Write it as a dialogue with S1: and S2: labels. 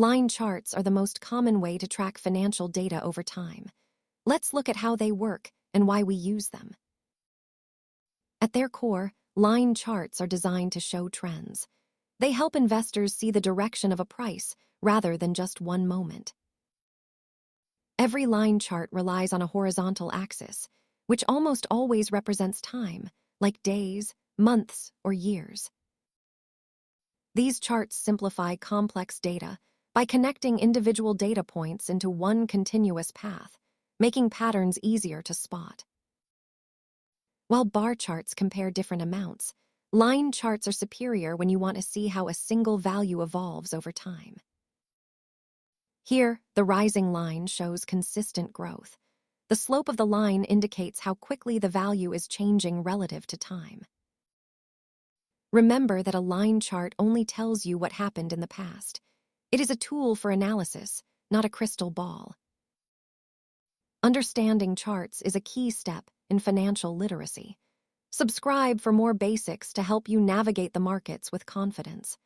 S1: Line charts are the most common way to track financial data over time. Let's look at how they work and why we use them. At their core, line charts are designed to show trends. They help investors see the direction of a price rather than just one moment. Every line chart relies on a horizontal axis, which almost always represents time, like days, months, or years. These charts simplify complex data by connecting individual data points into one continuous path, making patterns easier to spot. While bar charts compare different amounts, line charts are superior when you want to see how a single value evolves over time. Here, the rising line shows consistent growth. The slope of the line indicates how quickly the value is changing relative to time. Remember that a line chart only tells you what happened in the past. It is a tool for analysis, not a crystal ball. Understanding charts is a key step in financial literacy. Subscribe for more basics to help you navigate the markets with confidence.